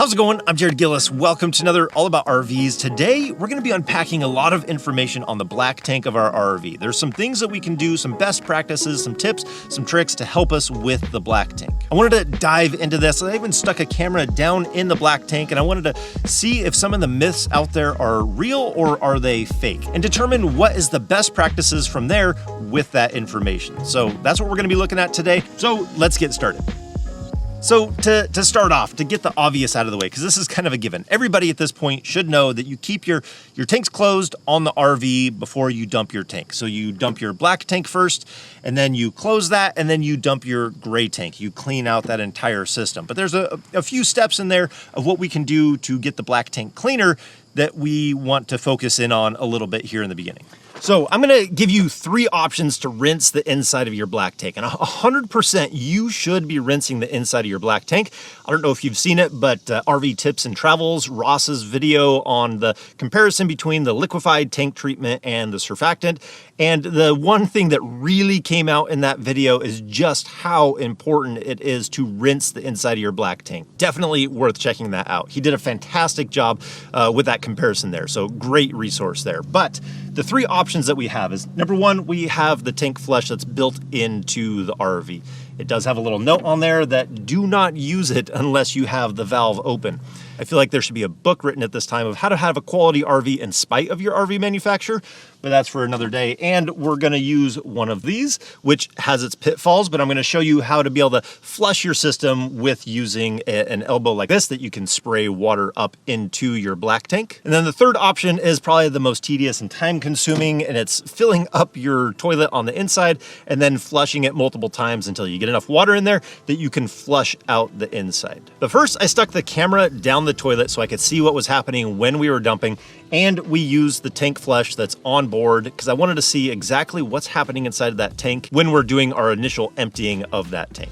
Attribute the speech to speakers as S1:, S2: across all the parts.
S1: How's it going? I'm Jared Gillis. Welcome to another All About RVs. Today, we're going to be unpacking a lot of information on the black tank of our RV. There's some things that we can do, some best practices, some tips, some tricks to help us with the black tank. I wanted to dive into this. I even stuck a camera down in the black tank, and I wanted to see if some of the myths out there are real or are they fake, and determine what is the best practices from there with that information. So that's what we're going to be looking at today. So let's get started. So to start off, to get the obvious out of the way, because this is kind of a given, everybody at this point should know that you keep your tanks closed on the RV before you dump your tank. So you dump your black tank first, and then you close that, and then you dump your gray tank. You clean out that entire system. But there's a few steps in there of what we can do to get the black tank cleaner that we want to focus in on a little bit here in the beginning. So I'm gonna give you 3 options to rinse the inside of your black tank. And 100% you should be rinsing the inside of your black tank. I don't know if you've seen it, but RV Tips and Travels, Ross's video on the comparison between the liquefied tank treatment and the surfactant. And the one thing that really came out in that video is just how important it is to rinse the inside of your black tank. Definitely worth checking that out. He did a fantastic job with that comparison there. So great resource there. But the 3 options that we have is, number 1, we have the tank flush that's built into the RV. It does have a little note on there that do not use it unless you have the valve open. I feel like there should be a book written at this time of how to have a quality RV in spite of your RV manufacturer, but that's for another day. And we're gonna use one of these, which has its pitfalls, but I'm gonna show you how to be able to flush your system with using an elbow like this that you can spray water up into your black tank. And then the 3rd option is probably the most tedious and time consuming, and it's filling up your toilet on the inside and then flushing it multiple times until you get enough water in there that you can flush out the inside. But first, I stuck the camera down the toilet so I could see what was happening when we were dumping, and we used the tank flush that's on board because I wanted to see exactly what's happening inside of that tank when we're doing our initial emptying of that tank.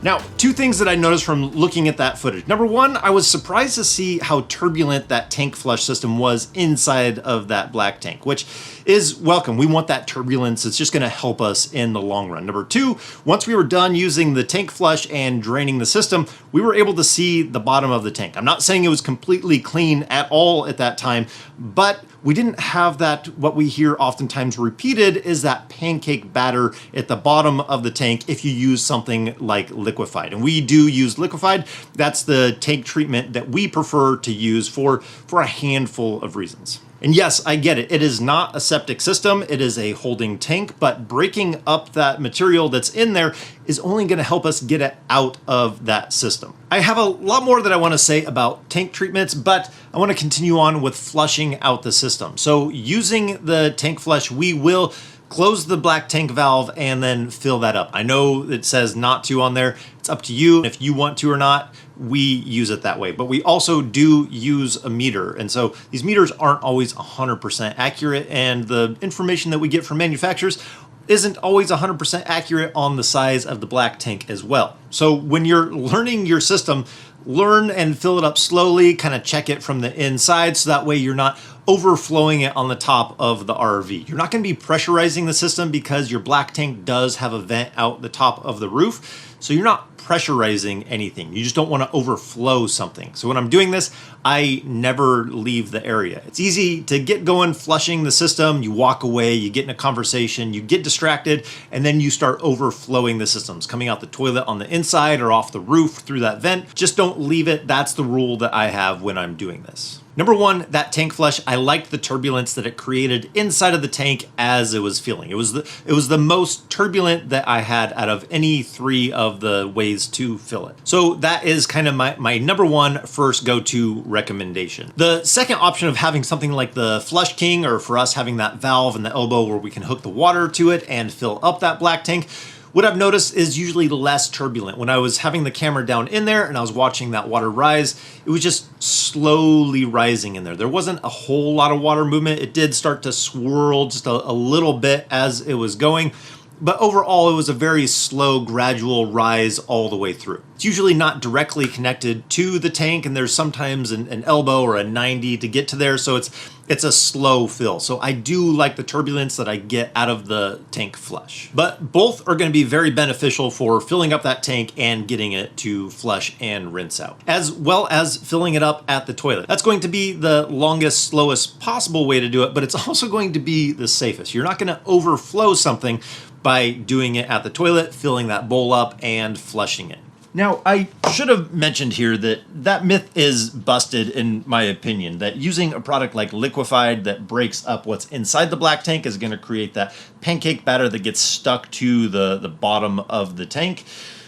S1: Now, 2 things that I noticed from looking at that footage. Number 1, I was surprised to see how turbulent that tank flush system was inside of that black tank, which is welcome. We want that turbulence. It's just gonna help us in the long run. Number 2, once we were done using the tank flush and draining the system, we were able to see the bottom of the tank. I'm not saying it was completely clean at all at that time, but we didn't have that, what we hear oftentimes repeated is that pancake batter at the bottom of the tank if you use something like Liquefied. And we do use Liquefied. That's the tank treatment that we prefer to use for a handful of reasons. And yes, I get it. It is not a septic system. It is a holding tank, but breaking up that material that's in there is only going to help us get it out of that system. I have a lot more that I want to say about tank treatments, but I want to continue on with flushing out the system. So using the tank flush, we will close the black tank valve and then fill that up. I know it says not to on there. It's up to you if you want to or not. We use it that way, but we also do use a meter. And so these meters aren't always 100% accurate, and the information that we get from manufacturers isn't always 100% accurate on the size of the black tank as well. So when you're learning your system, learn and fill it up slowly, kind of check it from the inside so that way you're not overflowing it on the top of the RV. You're not going to be pressurizing the system because your black tank does have a vent out the top of the roof. So you're not pressurizing anything. You just don't want to overflow something. So when I'm doing this, I never leave the area. It's easy to get going flushing the system. You walk away, you get in a conversation, you get distracted, and then you start overflowing the systems, coming out the toilet on the inside or off the roof through that vent. Just don't leave it. That's the rule that I have when I'm doing this. Number 1, that tank flush, I liked the turbulence that it created inside of the tank as it was filling. It was the most turbulent that I had out of any 3 of the ways to fill it. So that is kind of my number 1 first go-to recommendation. The second option of having something like the Flush King, or for us having that valve and the elbow where we can hook the water to it and fill up that black tank, what I've noticed is usually less turbulent. When I was having the camera down in there and I was watching that water rise, it was just slowly rising in there. There wasn't a whole lot of water movement. It did start to swirl just a little bit as it was going, but overall it was a very slow, gradual rise all the way through. It's usually not directly connected to the tank, and there's sometimes an elbow or a 90 to get to there, so it's a slow fill. So I do like the turbulence that I get out of the tank flush. But both are going to be very beneficial for filling up that tank and getting it to flush and rinse out, as well as filling it up at the toilet. That's going to be the longest, slowest possible way to do it, but it's also going to be the safest. You're not going to overflow something by doing it at the toilet, filling that bowl up and flushing it. Now, I should have mentioned here that that myth is busted, in my opinion, that using a product like Liquefied that breaks up what's inside the black tank is going to create that pancake batter that gets stuck to the bottom of the tank,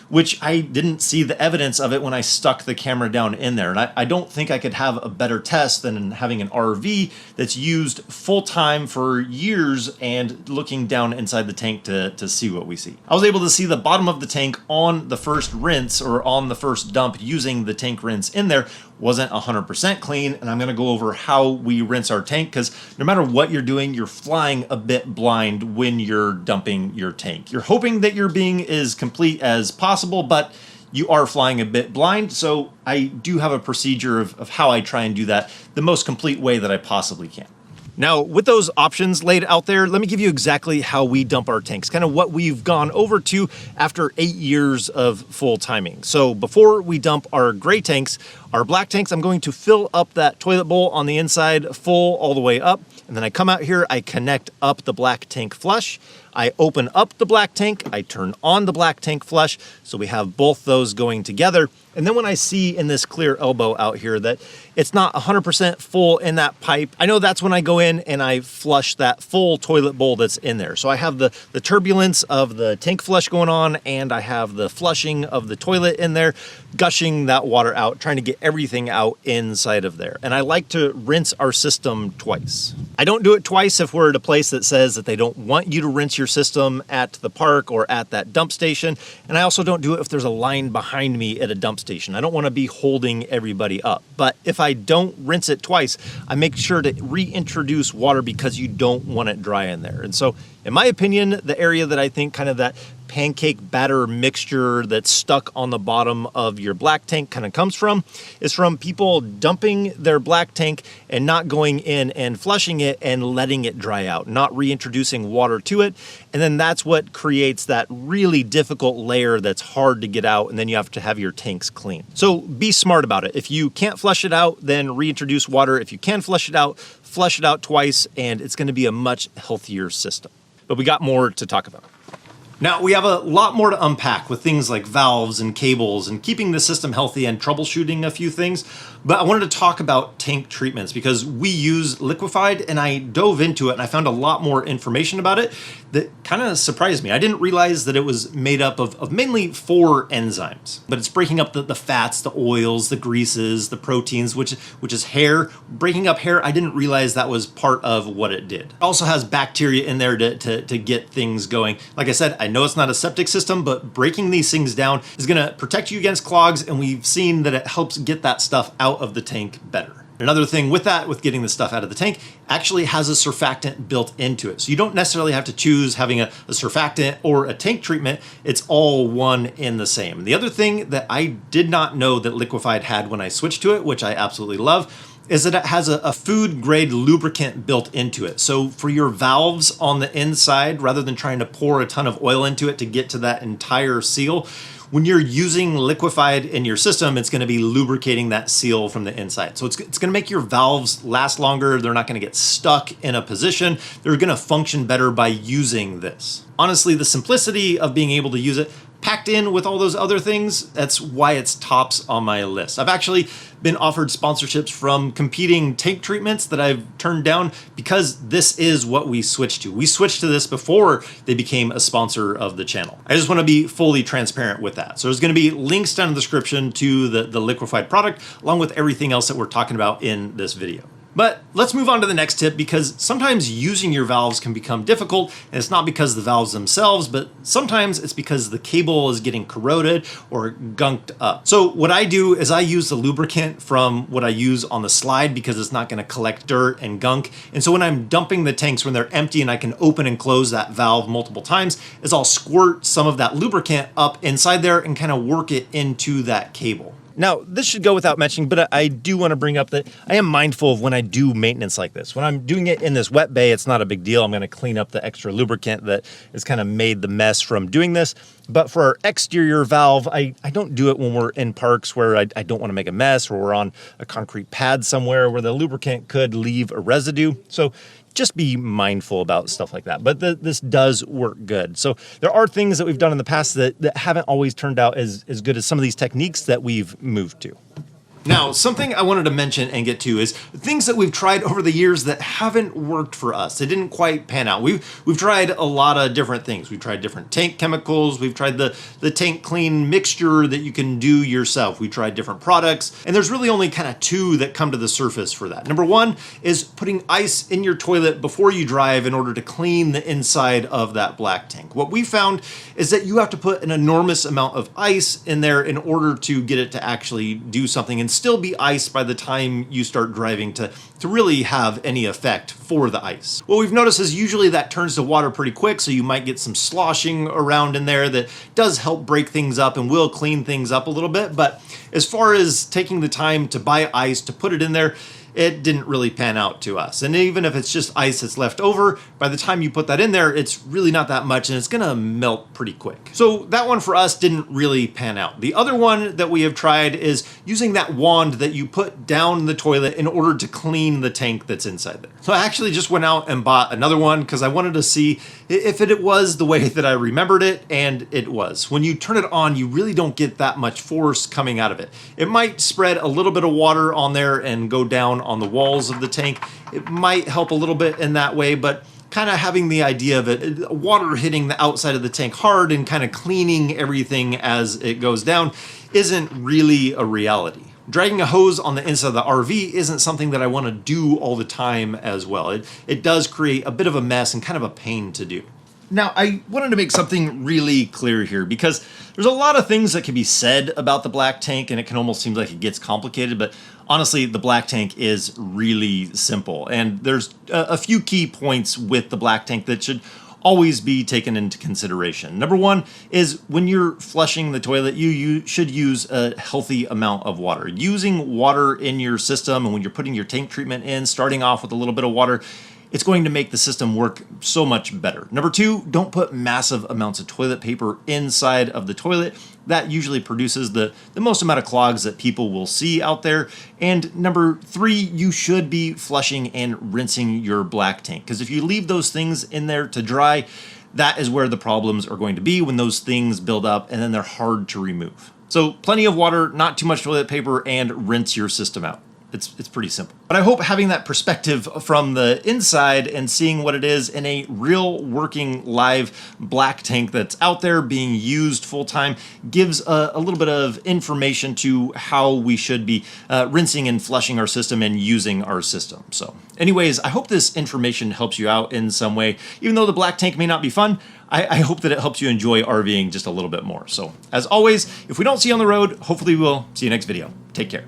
S1: which I didn't see the evidence of it when I stuck the camera down in there. And I don't think I could have a better test than having an RV that's used full time for years and looking down inside the tank to see what we see. I was able to see the bottom of the tank on the first rinse or on the first dump using the tank rinse in there. Wasn't 100% clean, and I'm gonna go over how we rinse our tank, because no matter what you're doing, you're flying a bit blind when you're dumping your tank. You're hoping that you're being as complete as possible, but you are flying a bit blind, so I do have a procedure of how I try and do that the most complete way that I possibly can. Now, with those options laid out there, let me give you exactly how we dump our tanks, kind of what we've gone over to after 8 years of full timing. So before we dump our gray tanks, our black tanks, I'm going to fill up that toilet bowl on the inside full all the way up. And then I come out here, I connect up the black tank flush. I open up the black tank, I turn on the black tank flush, so we have both those going together. And then when I see in this clear elbow out here that it's not 100% full in that pipe, I know that's when I go in and I flush that full toilet bowl that's in there. So I have the turbulence of the tank flush going on, and I have the flushing of the toilet in there, gushing that water out, trying to get everything out inside of there. And I like to rinse our system twice. I don't do it twice if we're at a place that says that they don't want you to rinse your system at the park or at that dump station. And I also don't do it if there's a line behind me at a dump station. I don't want to be holding everybody up. But if I don't rinse it twice, I make sure to reintroduce water because you don't want it dry in there. And so, in my opinion, the area that I think kind of that pancake batter mixture that's stuck on the bottom of your black tank kind of comes from is from people dumping their black tank and not going in and flushing it and letting it dry out, not reintroducing water to it. And then that's what creates that really difficult layer that's hard to get out, and then you have to have your tanks clean. So be smart about it. If you can't flush it out, then reintroduce water. If you can flush it out twice, and it's going to be a much healthier system. But we got more to talk about. Now, we have a lot more to unpack with things like valves and cables and keeping the system healthy and troubleshooting a few things. But I wanted to talk about tank treatments because we use Liquefied, and I dove into it and I found a lot more information about it that kind of surprised me. I didn't realize that it was made up of mainly 4 enzymes, but it's breaking up the fats, the oils, the greases, the proteins, which is hair. Breaking up hair, I didn't realize that was part of what it did. It also has bacteria in there to get things going. Like I said, I know it's not a septic system, but breaking these things down is going to protect you against clogs, and we've seen that it helps get that stuff out of the tank better. Another thing with that, with getting the stuff out of the tank, actually has a surfactant built into it. So you don't necessarily have to choose having a surfactant or a tank treatment. It's all one in the same. The other thing that I did not know that Liquefied had when I switched to it, which I absolutely love, is that it has a food grade lubricant built into it. So for your valves on the inside, rather than trying to pour a ton of oil into it to get to that entire seal, when you're using Liquefied in your system, it's going to be lubricating that seal from the inside. So it's going to make your valves last longer. They're not going to get stuck in a position. They're going to function better by using this. Honestly, the simplicity of being able to use it packed in with all those other things, that's why it's tops on my list. I've actually been offered sponsorships from competing tank treatments that I've turned down because this is what we switched to. We switched to this before they became a sponsor of the channel. I just want to be fully transparent with that. So there's going to be links down in the description to the Liquefied product, along with everything else that we're talking about in this video. But let's move on to the next tip, because sometimes using your valves can become difficult, and it's not because of the valves themselves, but sometimes it's because the cable is getting corroded or gunked up. So what I do is I use the lubricant from what I use on the slide, because it's not going to collect dirt and gunk. And so when I'm dumping the tanks when they're empty and I can open and close that valve multiple times, is I'll squirt some of that lubricant up inside there and kind of work it into that cable. Now, this should go without mentioning, but I do want to bring up that I am mindful of when I do maintenance like this. When I'm doing it in this wet bay, it's not a big deal. I'm going to clean up the extra lubricant that has kind of made the mess from doing this. But for our exterior valve, I don't do it when we're in parks where I don't want to make a mess, or we're on a concrete pad somewhere where the lubricant could leave a residue. So just be mindful about stuff like that. But this does work good. So there are things that we've done in the past that haven't always turned out as good as some of these techniques that we've moved to. Now, something I wanted to mention and get to is things that we've tried over the years that haven't worked for us. They didn't quite pan out. We've tried a lot of different things. We've tried different tank chemicals. We've tried the tank clean mixture that you can do yourself. We tried different products, and there's really only kind of two that come to the surface for that. Number one is putting ice in your toilet before you drive in order to clean the inside of that black tank. What we found is that you have to put an enormous amount of ice in there in order to get it to actually do something and still be iced by the time you start driving to really have any effect for the ice. What we've noticed is usually that turns to water pretty quick, so you might get some sloshing around in there that does help break things up and will clean things up a little bit. But as far as taking the time to buy ice to put it in there, it didn't really pan out to us. And even if it's just ice that's left over, by the time you put that in there, it's really not that much, and it's gonna melt pretty quick. So that one for us didn't really pan out. The other one that we have tried is using that wand that you put down the toilet in order to clean the tank that's inside there. So I actually just went out and bought another one because I wanted to see if it was the way that I remembered it, and it was. When you turn it on, you really don't get that much force coming out of it. It might spread a little bit of water on there and go down on the walls of the tank. It might help a little bit in that way, but kind of having the idea of it, water hitting the outside of the tank hard and kind of cleaning everything as it goes down isn't really a reality. Dragging a hose on the inside of the RV isn't something that I want to do all the time as well. It does create a bit of a mess and kind of a pain to do. Now, I wanted to make something really clear here, because there's a lot of things that can be said about the black tank, and it can almost seem like it gets complicated, but honestly, the black tank is really simple. And there's a few key points with the black tank that should always be taken into consideration. Number one is when you're flushing the toilet, you should use a healthy amount of water. Using water in your system, and when you're putting your tank treatment in, starting off with a little bit of water, it's going to make the system work so much better. Number two, don't put massive amounts of toilet paper inside of the toilet. That usually produces the most amount of clogs that people will see out there. And number three, you should be flushing and rinsing your black tank, because if you leave those things in there to dry, that is where the problems are going to be, when those things build up and then they're hard to remove. So plenty of water, not too much toilet paper, and rinse your system out. It's pretty simple. But I hope having that perspective from the inside and seeing what it is in a real working live black tank that's out there being used full time gives a little bit of information to how we should be rinsing and flushing our system and using our system. So anyways, I hope this information helps you out in some way. Even though the black tank may not be fun, I hope that it helps you enjoy RVing just a little bit more. So as always, if we don't see you on the road, hopefully we'll see you next video. Take care.